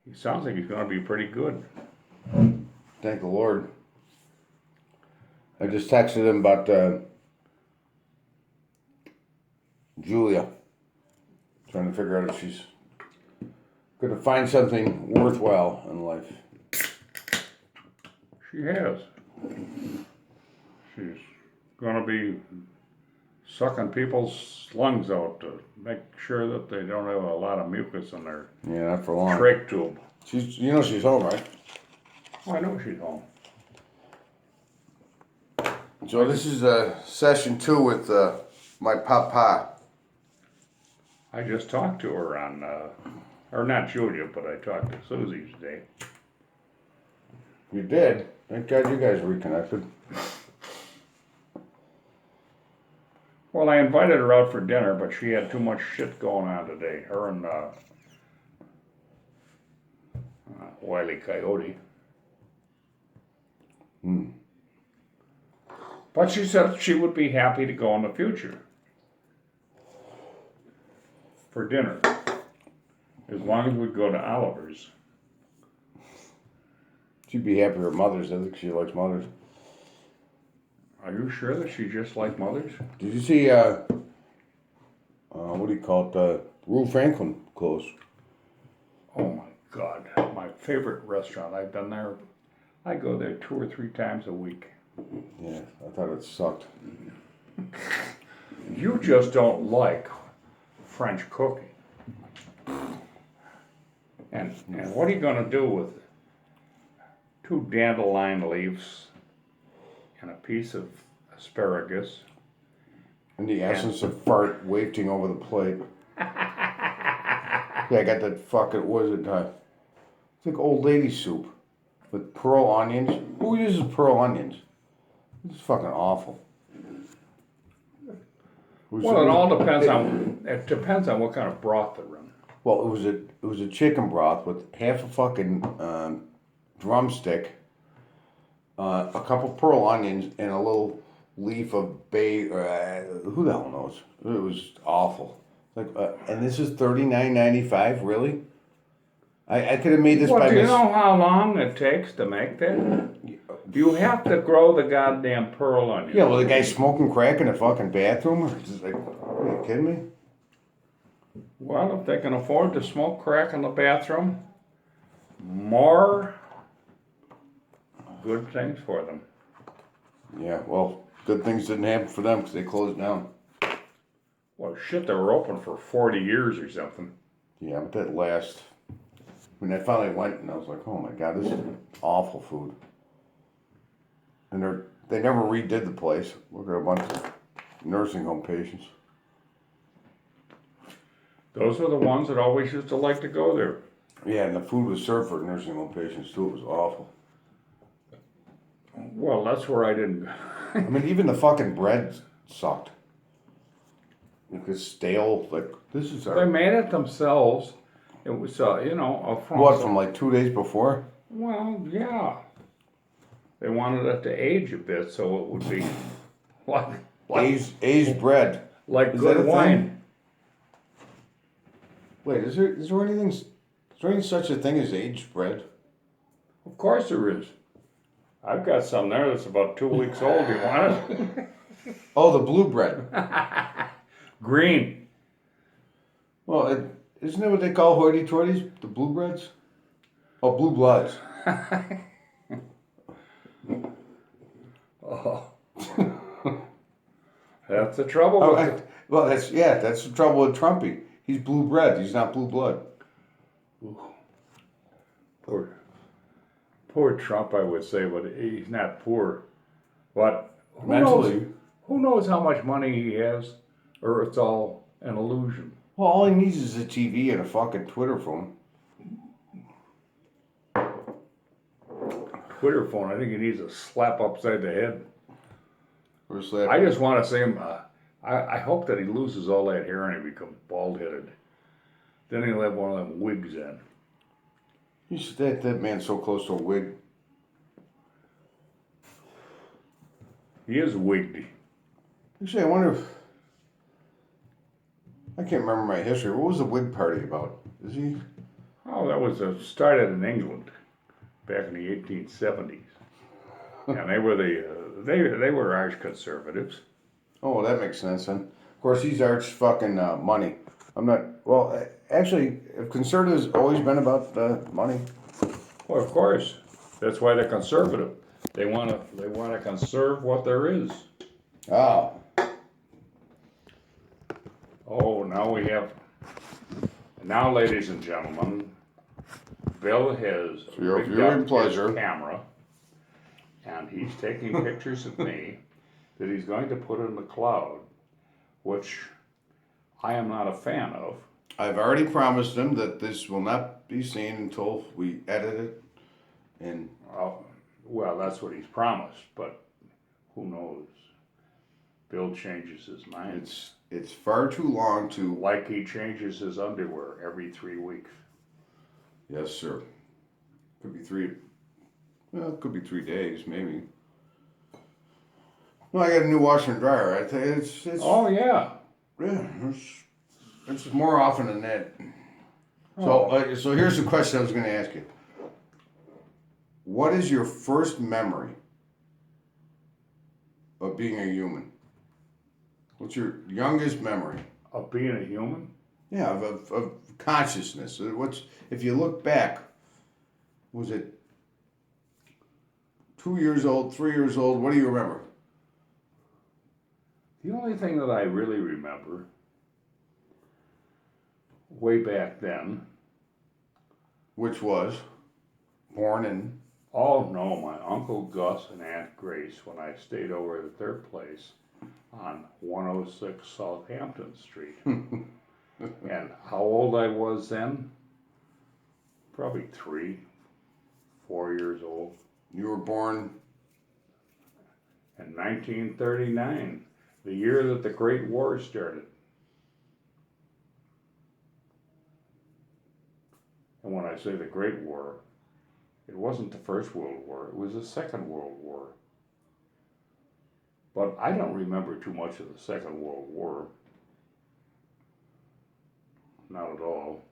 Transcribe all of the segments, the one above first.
He sounds like he's going to be pretty good. Thank the Lord. I just texted him about Julia. Trying to figure out if she's going to find something worthwhile in life. She has. She's going to be sucking people's lungs out to make sure that they don't have a lot of mucus in their Yeah, not for long. trach tube. She's she's home, right? Oh, I know she's home. So this is session 2 with my papa. I just talked to her on, or not Julia, but I talked to Susie today. You did? Thank God you guys reconnected. Well, I invited her out for dinner, but she had too much shit going on today. Her and Wile E. Coyote. But she said she would be happy to go in the future for dinner, as long as we go to Oliver's. She'd be happy with mothers. I think she likes mothers. Are you sure that she just like mothers? Did you see, what do you call it, Rue Franklin close? Oh my God, my favorite restaurant. I've been there. I go there 2 or 3 times a week. Yeah, I thought it sucked. You just don't like French cooking. And what are you going to do with 2 dandelion leaves and a piece of asparagus? And the essence of fart wafting over the plate. Yeah, I got that fucking, what is it? It's like old lady soup with pearl onions. Who uses pearl onions? It's fucking awful. Well, it all depends on what kind of broth they're in. Well, it was a chicken broth with half a fucking drumstick, a couple pearl onions, and a little leaf of bay. Who the hell knows? It was awful. Like, and this is $39.95. Really? I could have made this Well, by do you know how long it takes to make that? You have to grow the goddamn pearl onion. Yeah, well, the guy smoking crack in the fucking bathroom. It's just like, are you kidding me? Well, if they can afford to smoke crack in the bathroom, more good things for them. Yeah, well, good things didn't happen for them because they closed down. Well, shit, they were open for 40 years or something. Yeah, but that last, when I finally went and I was like, oh my God, this is awful food. And they never redid the place. Look at a bunch of nursing home patients. Those are the ones that always used to like to go there. Yeah, and the food was served for nursing home patients too. It was awful. Well, that's where I didn't. I mean, even the fucking bread sucked. It was stale. Like, this is They our... made it themselves. It was, a France. What, from like 2 days before? Well, yeah. They wanted it to age a bit so it would be like Aged bread. like Is good that a wine. thing? Wait, is there any such a thing as aged bread? Of course there is. I've got some there that's about 2 weeks old. You want it? Oh, the blue bread. Green. Well, isn't that what they call hoity-toities? The blue breads? Oh, blue bloods. Oh. That's the trouble with it. Well, that's the trouble with Trumpy. He's blue bread. He's not blue blood. Poor Trump, I would say, but he's not poor. But Mentally. Who knows how much money he has, or it's all an illusion. Well, all he needs is a TV and a fucking Twitter phone. Twitter phone, I think he needs a slap upside the head. Or slap. I just want to see him. I hope that he loses all that hair and he becomes bald-headed. Then he'll have one of them wigs in. That man's so close to a wig. He is wigged. Actually, I wonder if... I can't remember my history. What was the wig party about? Is he... Oh, that was started in England back in the 1870s, and they were they were arch conservatives. Oh, that makes sense. And of course, he's arch fucking money. I'm not. Well, actually, have conservatives always been about money? Well, of course, that's why they're conservative. They want to conserve what there is. Oh, Oh, now, ladies and gentlemen, Bill has for your rigged viewing up pleasure. his camera, and he's taking pictures of me that he's going to put in the cloud, which I am not a fan of. I've already promised him that this will not be seen until we edit it. And Well, that's what he's promised, but who knows? Bill changes his mind. it's far too long to. Like he changes his underwear every 3 weeks. Yes, sir. Could be three. Well, it could be 3 days, maybe. Well, I got a new washer and dryer. I tell you, it's. Oh, yeah. Yeah, it's more often than that. Oh. So here's the question I was going to ask you. What is your first memory of being a human? What's your youngest memory? Of being a human? Yeah, of consciousness. What's if you look back? Was it 2 years old, 3 years old? What do you remember? The only thing that I really remember way back then. Which was born in. Oh no, my Uncle Gus and Aunt Grace, when I stayed over at their place on 106 Southampton Street. And how old I was then? Probably 3, 4 years old. You were born In 1939, the year that the Great War started. And when I say the Great War, it wasn't the First World War, it was the Second World War. But I don't remember too much of the Second World War. Not at all.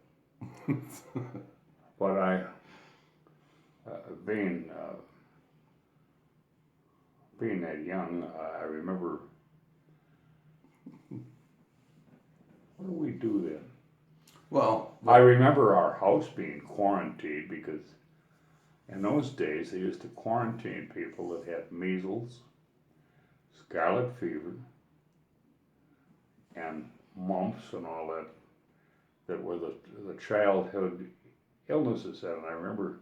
But being that young, I remember. What did we do then? well. I remember our house being quarantined because in those days they used to quarantine people that had measles, scarlet fever, and mumps and all that were the childhood illnesses. And I remember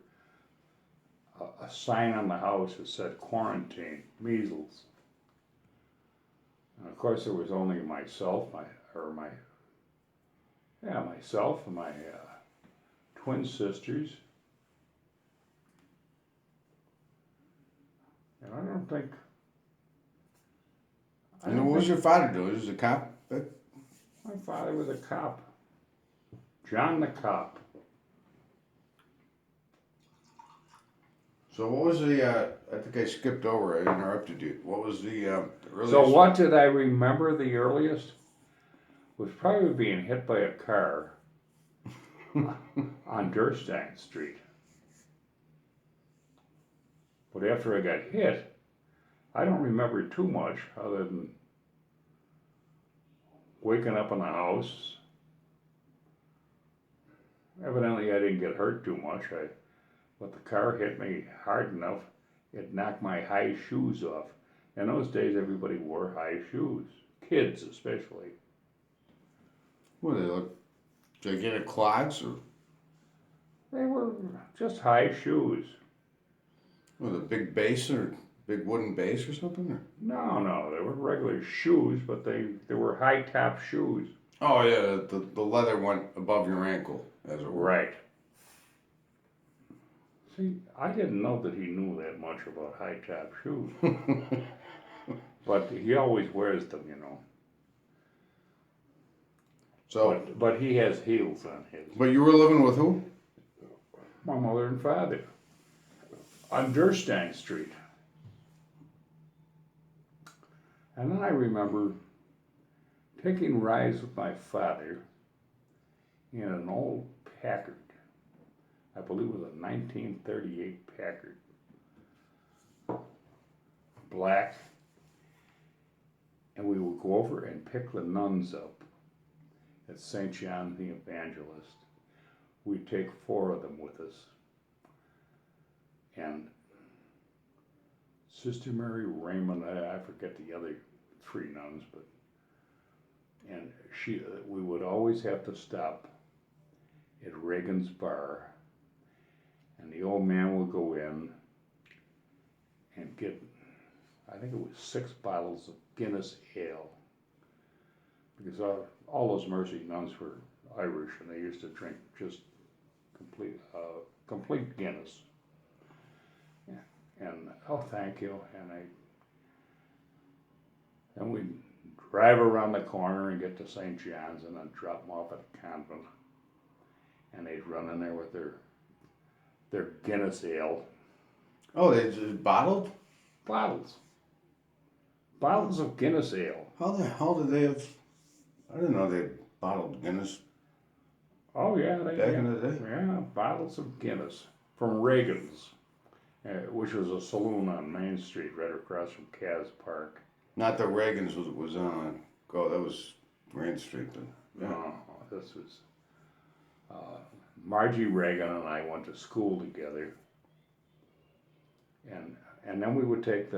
a sign on the house that said quarantine, measles. And of course there was only myself, myself and my twin sisters. And I don't think. And what was your father doing? He was a cop? My father was a cop. John the Cop. So what was the, I think I skipped over, I interrupted you. What was the earliest? So what did I remember the earliest? Was probably being hit by a car on Durstang Street. But after I got hit, I don't remember too much other than waking up in the house. Evidently I didn't get hurt too much, but the car hit me hard enough, it knocked my high shoes off. In those days everybody wore high shoes, kids especially. What, they look gigantic clogs or? They were just high shoes. With a big base or big wooden base or something? Or? No, they were regular shoes, but they were high top shoes. Oh yeah, the leather went above your ankle, as it were. Right. See, I didn't know that he knew that much about high top shoes. But he always wears them, you know. So, but he has heels on his. But you were living with who? My mother and father. On Durstang Street. And then I remember taking rides with my father in an old Packard. I believe it was a 1938 Packard. Black. And we would go over and pick the nuns up at St. John the Evangelist. We'd take 4 of them with us. And Sister Mary Raymond, I forget the other 3 nuns, but, and we would always have to stop at Reagan's Bar, and the old man would go in and get, I think it was 6 bottles of Guinness ale, because all those Mercy nuns were Irish, and they used to drink just complete Guinness. Yeah. And oh, thank you, and we'd drive around the corner and get to St. John's, and then drop them off at the convent, and they'd run in there with their Guinness ale. Oh, they just bottled? Bottles of Guinness ale. How the hell did they have? I didn't know they had bottled Guinness. Oh yeah, Back in the day? Yeah, bottles of Guinness from Reagan's, which was a saloon on Main Street right across from Kaz Park. Not that Reagan's was on. Oh, that was Main Street then. Yeah. No, this was Margie Reagan and I went to school together, and then we would take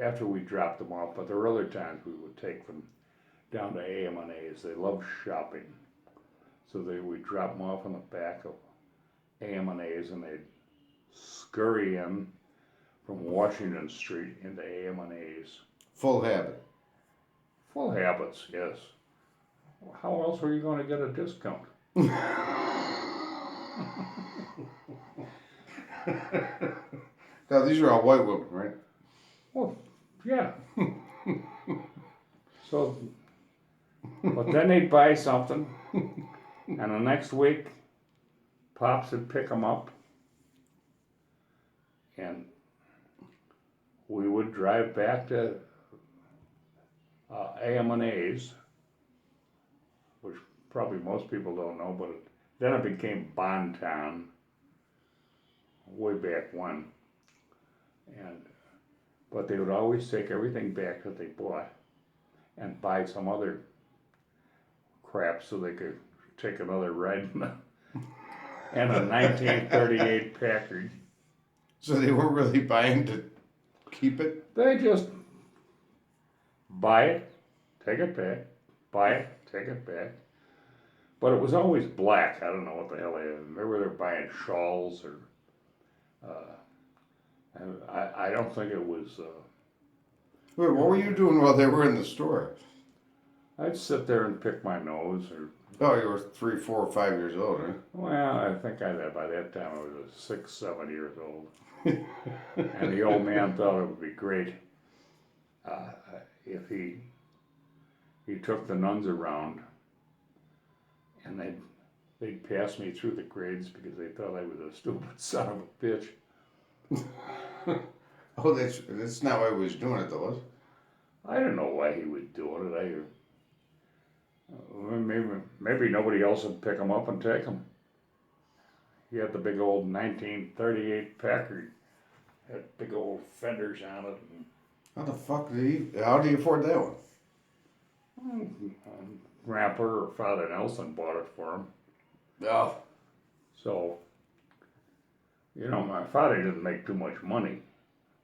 after we dropped them off, but there were other times we would take them down to AM&A's. They loved shopping, so we'd drop them off on the back of AM&A's, and they'd scurry in from Washington Street into AM&A's. Full habit. Full habits, yes. How else were you going to get a discount? Now, these are all white women, right? Well, yeah. So, but then they'd buy something, and the next week, Pops would pick them up, and we would drive back to AM&A's, which probably most people don't know, but then it became Bon-Ton way back when. But they would always take everything back that they bought and buy some other crap so they could take another ride in a 1938 Packard. So they weren't really buying to keep it? They just buy it, take it back, buy it, take it back. But it was always black. I don't know what the hell maybe they're buying shawls or. I don't think it was. Wait, what were you doing while they were in the store? I'd sit there and pick my nose, or. Oh, you were 3, 4, 5 years old, huh? Well, I think by that time I was 6, 7 years old, and the old man thought it would be great if he took the nuns around, and they'd pass me through the grades because they thought I was a stupid son of a bitch. Oh, that's not why he was doing it, though, was it? I don't know why he was doing it. Maybe nobody else would pick him up and take him. He had the big old 1938 Packard, had big old fenders on it. How do you afford that one? Grandpa or Father Nelson bought it for him. Oh. So, my father didn't make too much money.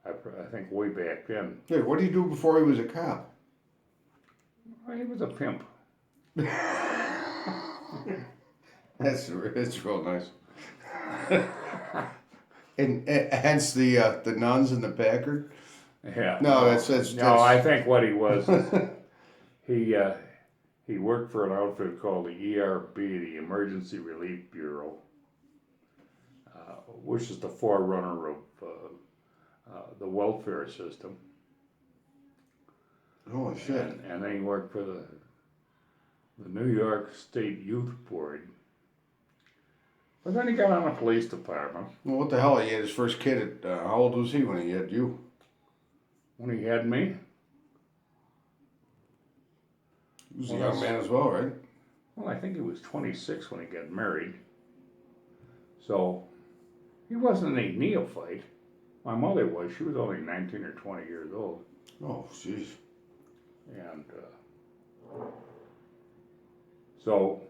I think way back then. Hey, what did he do before he was a cop? He was a pimp. That's real nice. and hence the nuns and the Packard. Yeah. No, that's no. I think what he was, he worked for an outfit called the ERB, the Emergency Relief Bureau, which is the forerunner of the welfare system. Holy shit! And then he worked for the New York State Youth Board. But then he got on the police department. Well, what the hell? He had his first kid at, how old was he when he had you? When he had me? He was a young man as well, right? Well, I think he was 26 when he got married. So he wasn't a neophyte. My mother was. She was only 19 or 20 years old. Oh, jeez. And so,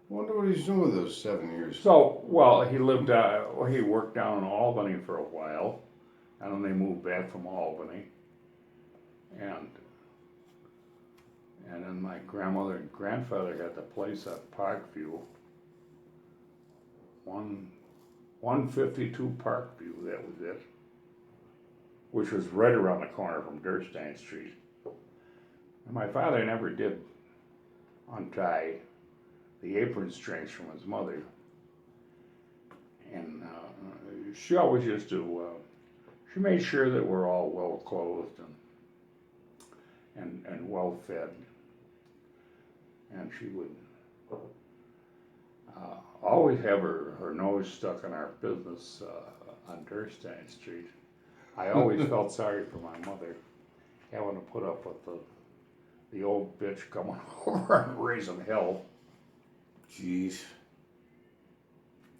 I wonder what he's doing with those 7 years. well, he lived, he worked down in Albany for a while, and then they moved back from Albany. And then my grandmother and grandfather had the place at Parkview, 152 Parkview, that was it, which was right around the corner from Durstein Street. And my father never did untie the apron strings from his mother. And she always used to, she made sure that we're all well clothed and well fed. And she would always have her nose stuck in our business on Durstein Street. I always felt sorry for my mother having to put up with the old bitch coming over and raising hell. Jeez.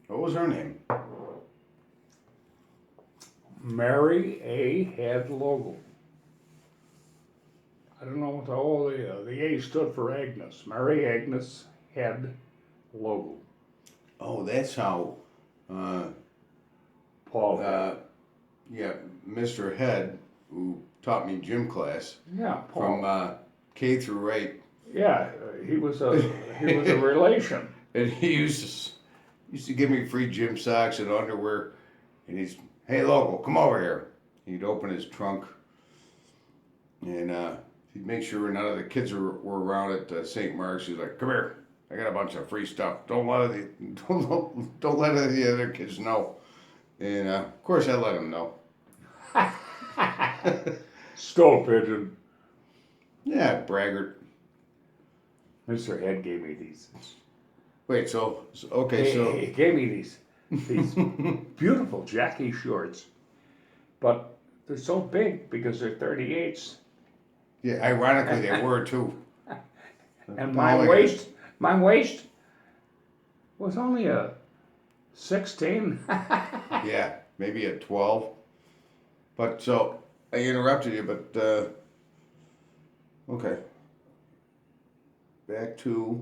What was her name? Mary A. Hadlogle. I don't know what the A stood for Agnes. Mary Agnes Hadlogle. Oh, that's how, Paul Head. yeah, Mr. Head, who taught me gym class Yeah, Paul. from K through 8. Yeah, he was a relation. And he used to give me free gym socks and underwear. And hey, local, come over here. He'd open his trunk, and he'd make sure none of the kids were around at St. Mark's. He's like, "Come here, I got a bunch of free stuff. Don't let the other kids know." And of course, I let him know. Stool pigeon. Yeah, braggart. Mr. Head gave me these. Wait, so He gave me these beautiful Jackie shorts, but they're so big because they're 38s. yeah, ironically they were too. And my waist was only a 16. Yeah, maybe a 12. But so I interrupted you, but okay. Back to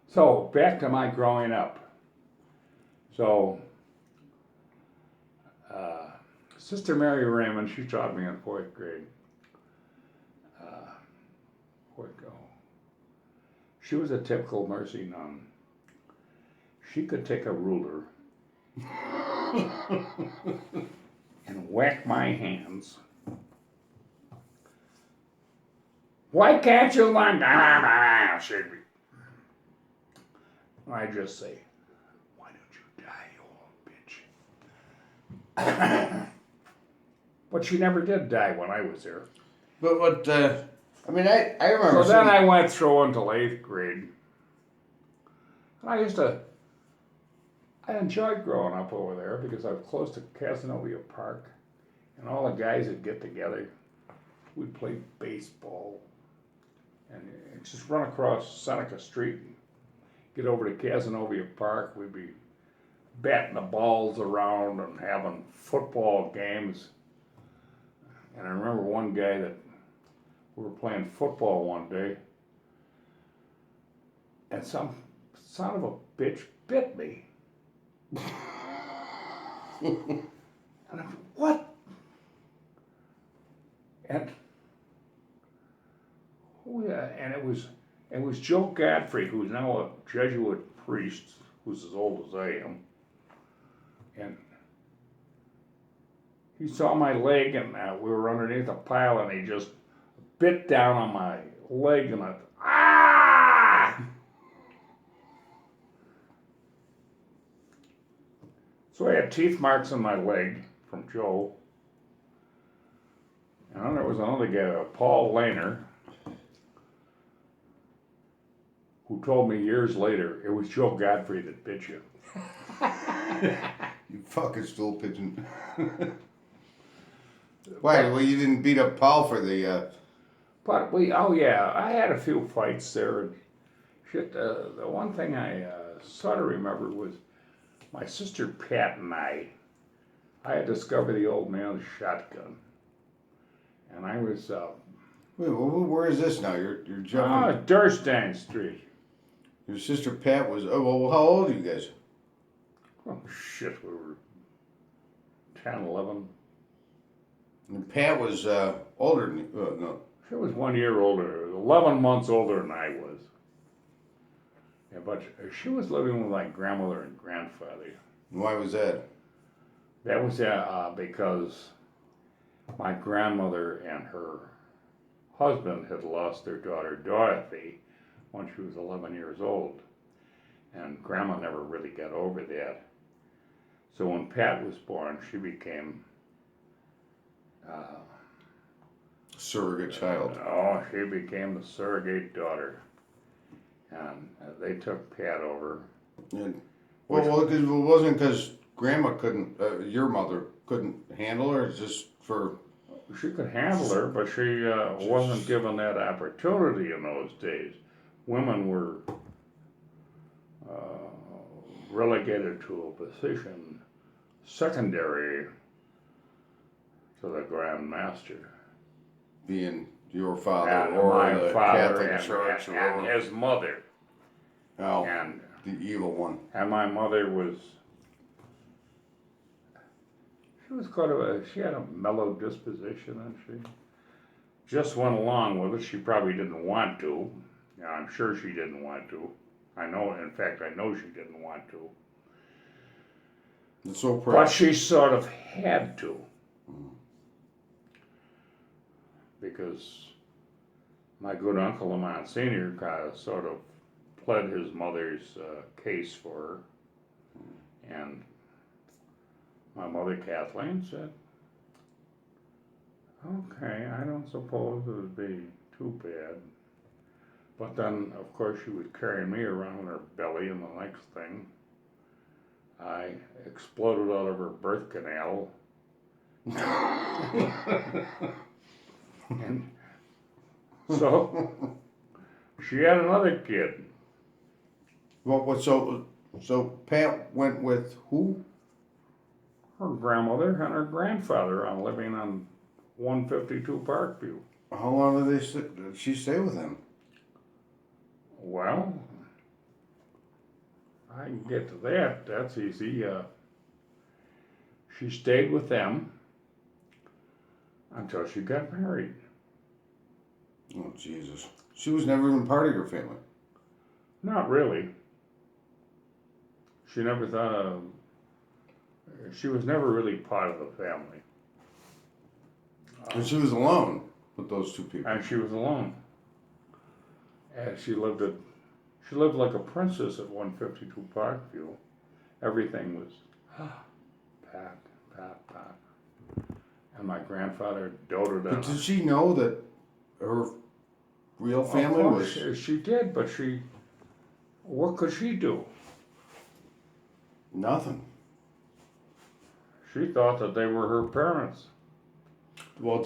So back to my growing up. So Sister Mary Raymond, she taught me in 4th grade. She was a typical Mercy nun. She could take a ruler and whack my hands. Why can't you learn? She'd be. I just say, why don't you die, you old bitch? But she never did die when I was there. but what I mean I remember So then I went through until 8th grade. And I enjoyed growing up over there because I was close to Casanova Park. And all the guys would get together. We'd play baseball. And just run across Seneca Street and get over to Casanova Park. We'd be batting the balls around and having football games. And I remember one guy that we were playing football one day, and some son of a bitch bit me. And I said, what? And it was Joe Godfrey, who's now a Jesuit priest, who's as old as I am. And he saw my leg, and we were underneath a pile, and he just bit down on my leg, and So I had teeth marks on my leg from Joe. And then there was another guy, Paul Lehner, who told me years later it was Joe Godfrey that bit you. You fucking stool pigeon. Why? Well, you didn't beat up Paul for the. But I had a few fights there. And shit, the one thing I sort of remember was my sister Pat and I had discovered the old man's shotgun. And I was, Wait, where is this now? You're jumping. Durstein Street. Your sister Pat was. Oh well, how old are you guys? Oh, shit, we were 10, 11. And Pat was older than you. No. She was 1 year older, 11 months older than I was. Yeah, but she was living with my grandmother and grandfather. Why was that? That was because my grandmother and her husband had lost their daughter Dorothy when she was 11 years old. And Grandma never really got over that. So when Pat was born, she became Surrogate child. she became the surrogate daughter. And they took Pat over. And, well, it wasn't because Grandma couldn't, your mother couldn't handle her. It's just for. She could handle her, but she wasn't given that opportunity in those days. Women were relegated to a position secondary to the Grand Master. Being your father And or my the father Catholic Church and or his mother. oh, And, the evil one. and my mother was, she had a mellow disposition, and she just went along with it. She probably didn't want to. Yeah, I'm sure she didn't want to. In fact, I know she didn't want to. It's so But proud. she sort of had to. Because my good Uncle Lamont Sr. kind of sort of pled his mother's case for her. And my mother Kathleen said, okay, I don't suppose it would be too bad. But then, of course, she would carry me around in her belly, and the next thing, I exploded out of her birth canal. And so, she had another kid. Well, so Pat went with who? Her grandmother and her grandfather on living on 152 Parkview. How long did she stay with him? Well, I can get to that. That's easy. She stayed with them until she got married. Oh, Jesus. She was never even part of your family. Not really. She never thought of. She was never really part of the family. And she was alone with those two people. And she was alone. And she lived like a princess at 152 Parkview. Everything was pat, pat, pat. And my grandfather doted on But her. did she know that her real family Of was? course, she did, but what could she do? Nothing. She thought that they were her parents. Well,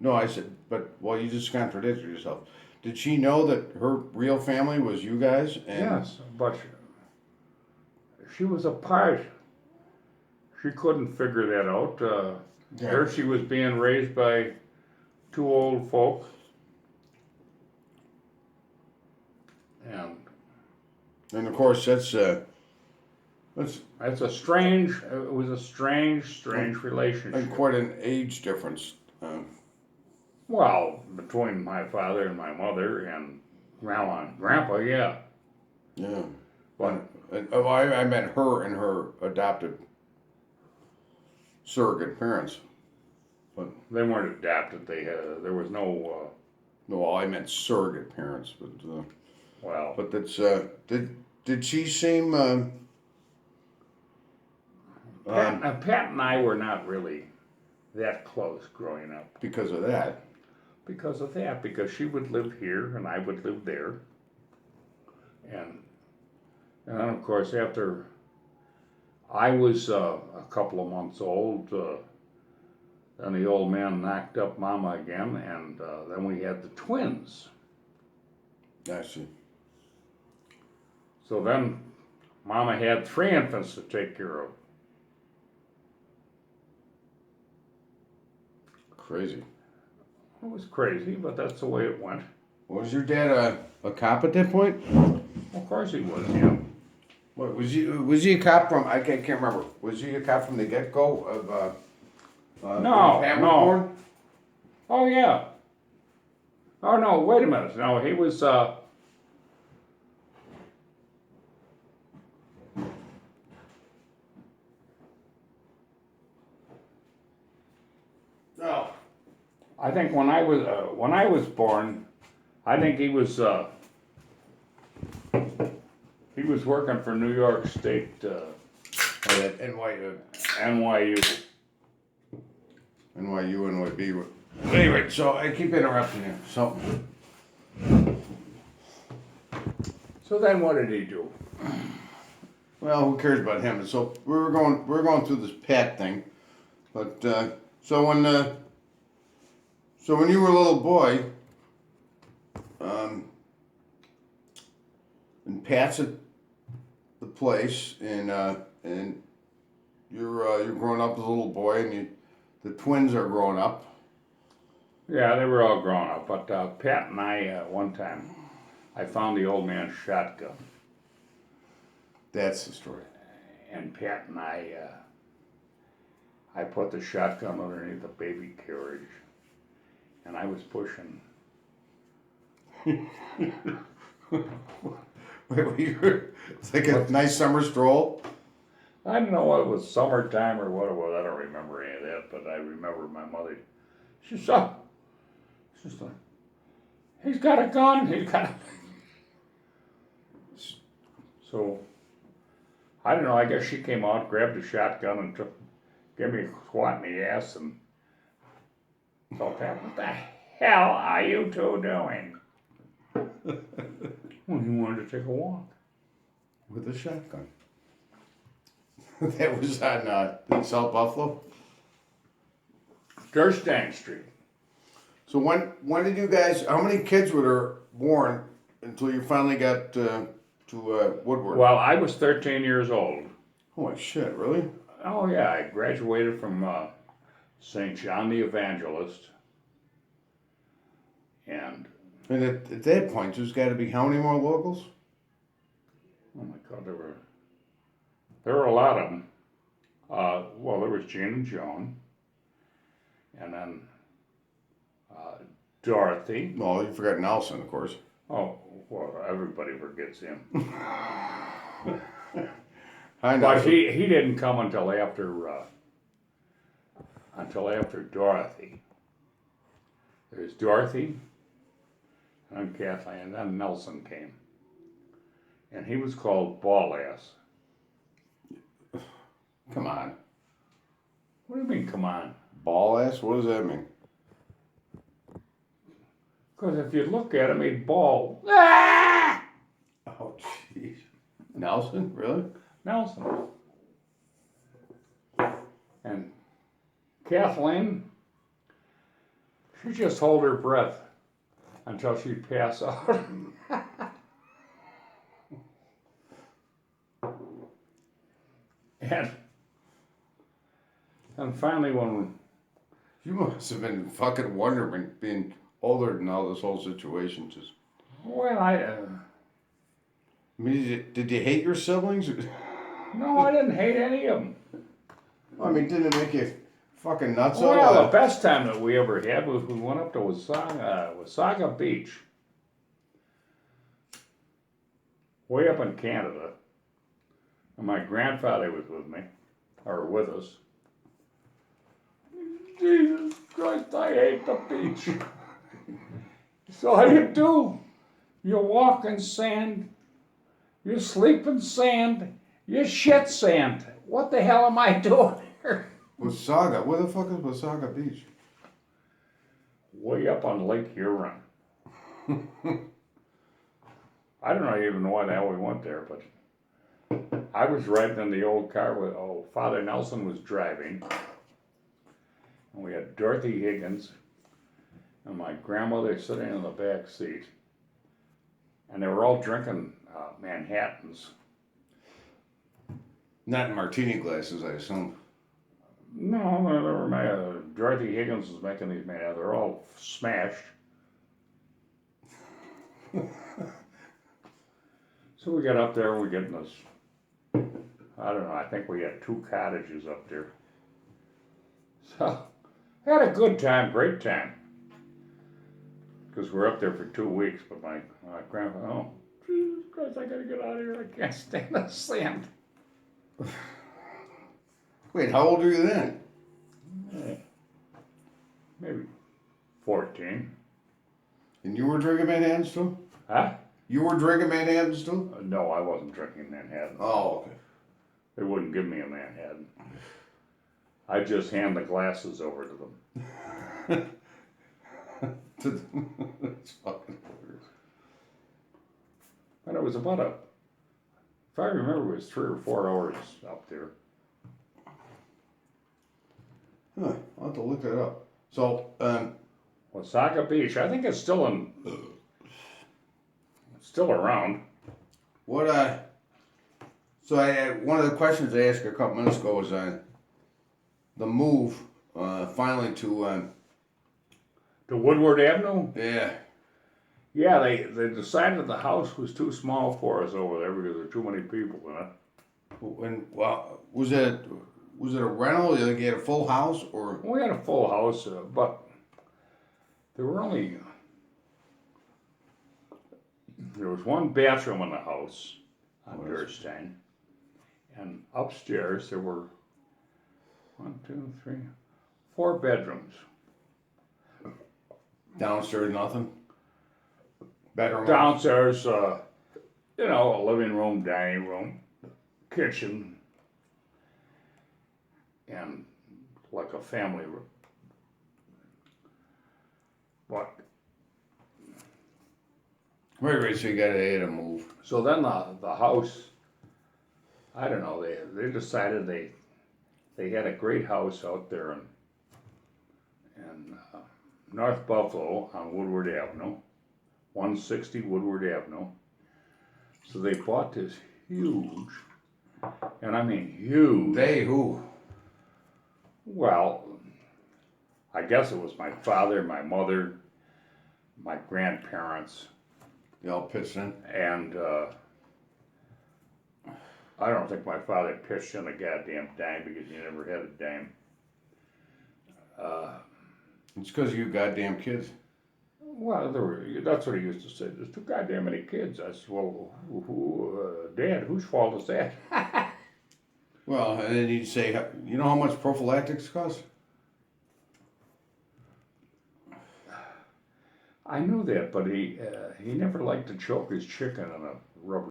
no, I said, you just contradicted yourself. Did she know that her real family was you guys? And Yes, but she was a part. She couldn't figure that out. There she was being raised by two old folk. And of course, that's it was a strange relationship. and quite an age difference. Well, between my father and my mother and grandma and grandpa, yeah. Yeah. But I meant her and her adopted surrogate parents. But they weren't adopted. There was no. no, I meant surrogate parents. Well. But that's did she seem? Pat and I were not really that close growing up. Because of that. Because she would live here and I would live there. And then, of course, after I was a couple of months old, then the old man knocked up Mama again, and then we had the twins. I see. So then Mama had 3 infants to take care of. Crazy. It was crazy, but that's the way it went. Was your dad a cop at that point? Of course he was, yeah. What was he a cop from? I can't remember. Was he a cop from the get go of No, when Pat was no. born? Oh yeah. Oh no, wait a minute. No, he was No. I think when I was born, I think he was working for New York State Oh, that NYU, NYU. NYB. Anyway, so I keep interrupting you. So, So then what did he do? well, who cares about him? So we were going through this Pat thing, but so when you were a little boy, and Pat's at the place, and you're growing up as a little boy, and the twins are growing up. Yeah, they were all grown up, but Pat and I one time I found the old man's shotgun, That's the story. and Pat and I put the shotgun underneath the baby carriage, and I was pushing. It's like a nice summer stroll. I don't know what it was, summertime or what it was. I don't remember any of that, but I remember my mother. She said, he's got a gun. He's got. So I don't know. I guess she came out, grabbed a shotgun, and gave me a swat in the ass, and told Pat, "What the hell are you two doing?" Well, he wanted to take a walk. With a shotgun. That was on South Buffalo. Durstang Street. So when did you guys? How many kids were born until you finally got to Woodward? Well, I was 13 years old. Holy shit! Really? Oh yeah, I graduated from St. John the Evangelist, and And at that point, there's got to be how many more locals? oh my God, there were a lot of them. Well, there was Gene and Joan, and then Dorothy. Well, you forgot Nelson, of course. Oh, well, everybody forgets him. Hi, But Nelson. he didn't come until after Dorothy. There's Dorothy, and then Kathleen, and then Nelson came. And he was called Ball Ass. Come on. What do you mean, come on? Ball ass? What does that mean? Because if you look at him, he'd bawl. Ah! Oh, jeez. Nelson? Really? Nelson. And Kathleen, she just hold her breath until she'd pass out. and finally when You must have been fucking wondering, being older than all this whole situation. Just, well I mean, did you hate your siblings? no, I didn't hate any of them. I mean, didn't it make you fucking nuts? Well, the best time that we ever had was we went up to Wasaga Beach, way up in Canada, and my grandfather was with me, or with us. Jesus Christ, I hate the beach. So how you do? You walk in sand, you sleep in sand, you shit sand. What the hell am I doing here? Wasaga? Where the fuck is Wasaga Beach? Way up on Lake Huron. I don't even know why the hell we went there, but I was riding in the old car with, Father Nelson was driving. And we had Dorothy Higgins and my grandmother sitting in the back seat. And they were all drinking Manhattans. Not in martini glasses, I assume. No, they were made. Dorothy Higgins was making these Manhattans. They're all smashed. So we got up there, we're getting this, I don't know, I think we had 2 cottages up there. So, had a good time, great time. Because we're up there for 2 weeks, but my grandpa, oh, Jesus Christ, I gotta get out of here, I can't stand the sand. Wait, how old are you then? Maybe 14. And you were drinking Manhattan still? Huh? You were drinking Manhattan still? No, I wasn't drinking Manhattan. Oh, okay. They wouldn't give me a Manhattan. I just hand the glasses over to them. That's fucking hilarious. And it was about if I remember, it was 3 or 4 hours up there. Huh, I'll have to look that up. So, Wasaga Beach, I think it's still around. what one of the questions I asked a couple minutes ago was the move, finally to, To Woodward Avenue? yeah. Yeah, they decided the house was too small for us over there because there were too many people in it. And, well, was it a rental? Like you had a full house, or? We had a full house, but there was one bathroom in the house on Durstein, and upstairs there were 4 bedrooms. Downstairs, nothing? Bedroom? Downstairs, a living room, dining room, kitchen, and like a family room. But Right, so you had to move. so then the house, I don't know, they decided they had a great house out there in North Buffalo on Woodward Avenue, 160 Woodward Avenue. So they bought this huge, and I mean huge. They who? Well, I guess it was my father, my mother, my grandparents, Y'all pitched in? and I don't think my father pitched in a goddamn dime because he never had a dime. It's because you goddamn kids. Well, that's what he used to say. There's too goddamn many kids. I said, well, Dad, whose fault is that? Well, and then you'd say, you know how much prophylactics cost? I knew that, but he never liked to choke his chicken on a rubber